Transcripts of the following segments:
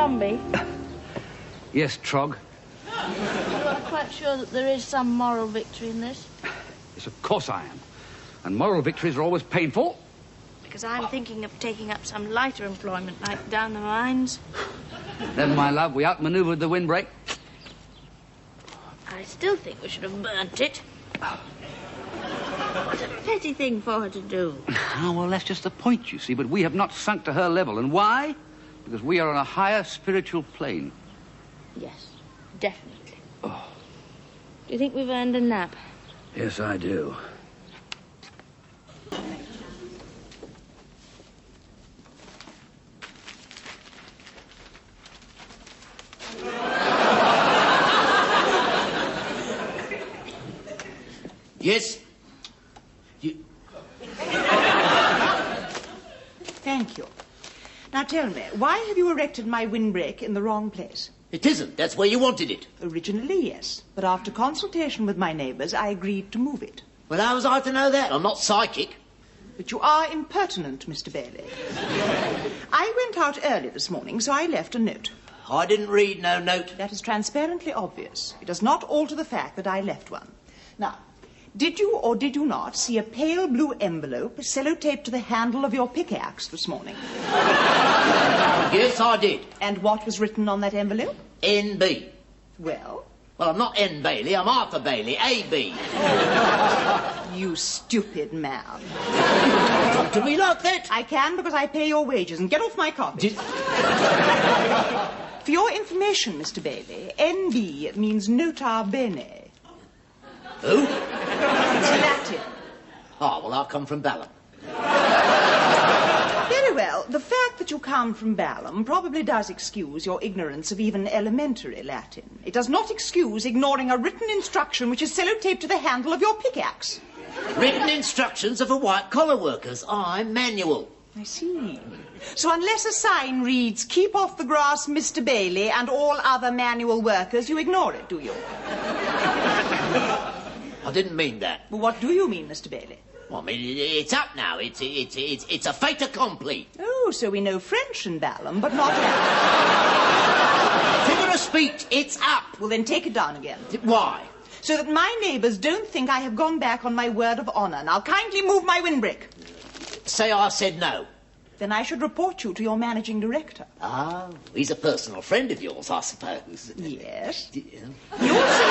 Dombey? Yes, Trog. You are quite sure that there is some moral victory in this? Yes, of course I am. And moral victories are always painful. Because I'm thinking of taking up some lighter employment, like down the mines. Never mind, love. We outmanoeuvred the windbreak. I still think we should have burnt it. What a petty thing for her to do. Ah, well, that's just the point, you see. But we have not sunk to her level. And why? Because we are on a higher spiritual plane. Yes, definitely. Oh. Do you think we've earned a nap? Yes, I do. Yes? Thank you. Now tell me, why have you erected my windbreak in the wrong place? It isn't. That's where you wanted it. Originally, yes. But after consultation with my neighbours, I agreed to move it. Well, how was I to know that? I'm not psychic. But you are impertinent, Mr. Bailey. I went out early this morning, so I left a note. I didn't read no note. That is transparently obvious. It does not alter the fact that I left one. Now, did you or did you not see a pale blue envelope sellotaped to the handle of your pickaxe this morning? Yes, I did. And what was written on that envelope? NB. Well? Well, I'm not N. Bailey, I'm Arthur Bailey, A.B. You stupid man. Talk to me like that. I can because I pay your wages. And get off my carpet. For your information, Mr. Bailey, NB means nota bene. Who? It's Latin. Oh, well, I come from Balham. Very well. The fact that you come from Balham probably does excuse your ignorance of even elementary Latin. It does not excuse ignoring a written instruction which is sellotaped to the handle of your pickaxe. Written instructions are for white-collar workers. I'm manual. I see. So unless a sign reads, "Keep off the grass, Mr. Bailey, and all other manual workers," you ignore it, do you? I didn't mean that. Well, what do you mean, Mr. Bailey? Well, I mean, it's up now. It's a fait accompli. Oh, so we know French in Balham, but not Latin. Figure of speech, it's up. Well, then take it down again. Why? So that my neighbours don't think I have gone back on my word of honour. Now, kindly move my windbreak. Say I said no. Then I should report you to your managing director. Ah, he's a personal friend of yours, I suppose. Yes. He also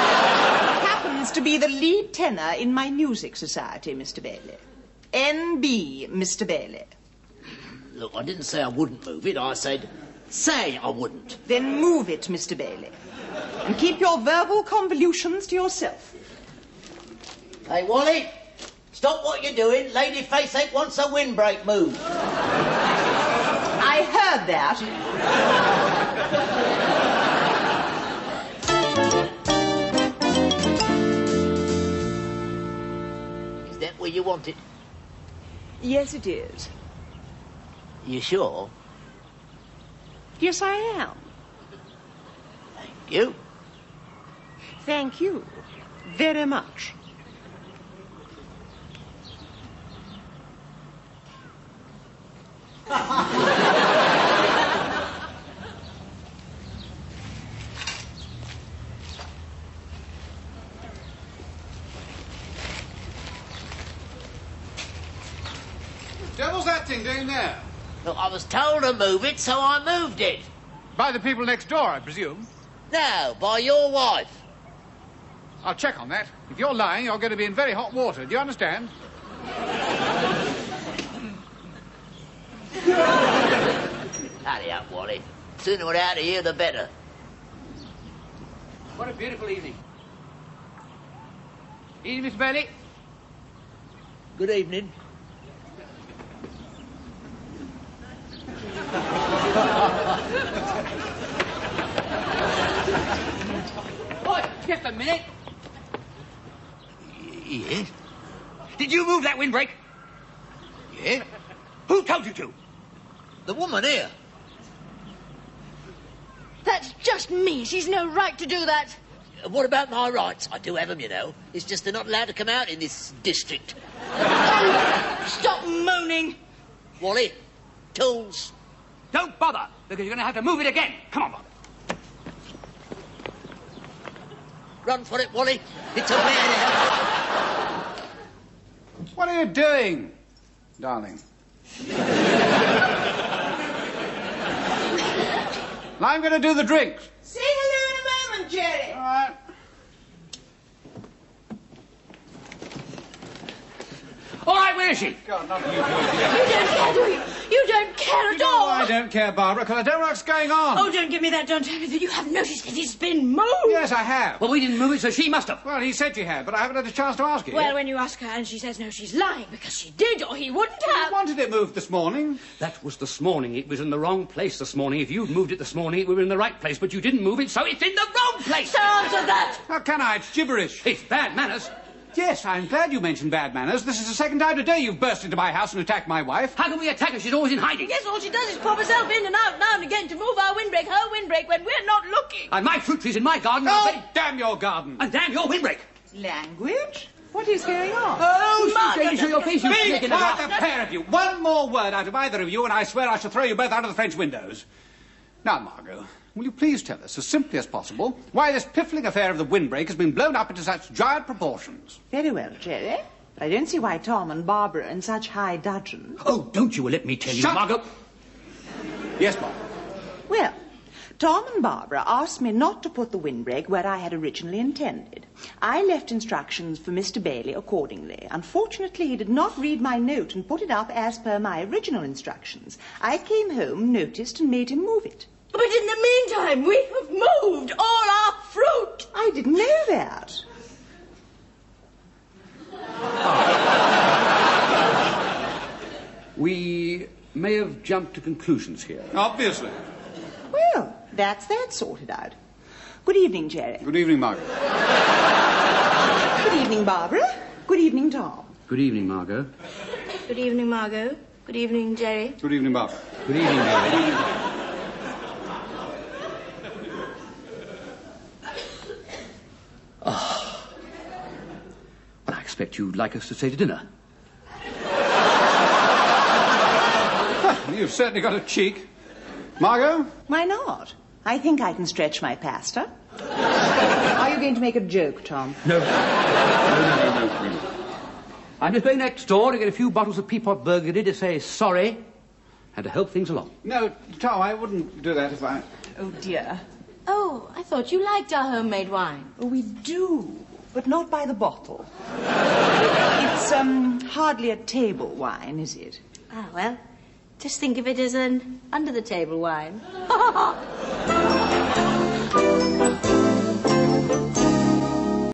happens to be the lead tenor in my music society, Mr. Bailey. N.B., Mr. Bailey. Look, I didn't say I wouldn't move it. I said, say I wouldn't. Then move it, Mr. Bailey. And keep your verbal convolutions to yourself. Hey, Wally, stop what you're doing. Lady Faceache wants a windbreak moved. I heard that. Is that where you want it? Yes, it is. You sure? Yes, I am. Thank you. Thank you very much. Devil's that thing doing there? Look, I was told to move it, so I moved it. By the people next door, I presume. No, by your wife. I'll check on that. If you're lying, you're going to be in very hot water. Do you understand? Hurry up, Wally. Sooner we're out of here, the better. What a beautiful evening. Evening, Miss Bailey. Good evening. Boy, just a minute. Yes? Did you move that windbreak? Yeah? Who told you to? The woman here. That's just me. She's no right to do that. What about my rights? I do have them, you know. It's just they're not allowed to come out in this district. Stop moaning. Wally, tools. Don't bother, because you're going to have to move it again. Come on, Barbara. Run for it, Wally. It's a bear. What are you doing, darling? Now I'm going to do the drinks. Say hello in a moment, Jerry. All right. All right, where is she? God, not you. You don't care, do you? You don't care at all. I don't care, Barbara, because I don't know what's going on. Oh, don't give me that. Don't tell me that you have noticed that it's been moved. Yes, I have. Well, we didn't move it, so she must have. Well, he said she had, but I haven't had a chance to ask you. Well, when you ask her and she says no, she's lying, because she did, or he wouldn't I have. wanted it moved this morning. That was this morning. It was in the wrong place this morning. If you'd moved it this morning, it would be in the right place, but you didn't move it, so it's in the wrong place. So answer that. How can I? It's gibberish. It's bad manners. Yes, I'm glad you mentioned bad manners. This is the second time today you've burst into my house and attacked my wife. How can we attack her? She's always in hiding. Yes, all she does is pop herself in and out now and again to move our windbreak, her windbreak, when we're not looking. And my fruit trees in my garden are Oh, very... damn your garden. And damn your windbreak. Language? What is going on? Oh, Margaret, she's show your face, you Be chicken. quiet, the pair of you. One more word out of either of you, and I swear I shall throw you both out of the French windows. Now, Margot, will you please tell us, as simply as possible, why this piffling affair of the windbreak has been blown up into such giant proportions? Very well, Jerry. But I don't see why Tom and Barbara are in such high dudgeon. Oh, don't you let me tell you, Shut Margot. Yes, Margot. Well, Tom and Barbara asked me not to put the windbreak where I had originally intended. I left instructions for Mr. Bailey accordingly. Unfortunately, he did not read my note and put it up as per my original instructions. I came home, noticed, and made him move it. But in the meantime, we have moved all our fruit. I didn't know that. We may have jumped to conclusions here. Obviously. Well, that's that sorted out. Good evening, Jerry. Good evening, Margot. Good evening, Barbara. Good evening, Tom. Good evening, Margot. Good evening, Margot. Good evening, Jerry. Good evening, Barbara. Good evening, Jerry. Oh. Well, I expect you'd like us to stay to dinner. You've certainly got a cheek. Margot? Why not? I think I can stretch my pasta. Are you going to make a joke, Tom? No. No. I'm just going next door to get a few bottles of Peapot Burgundy to say sorry and to help things along. No, Tom, I wouldn't do that if I... Oh, dear. Oh, I thought you liked our homemade wine. Oh, we do, but not by the bottle. It's, hardly a table wine, is it? Ah, well, just think of it as an under-the-table wine.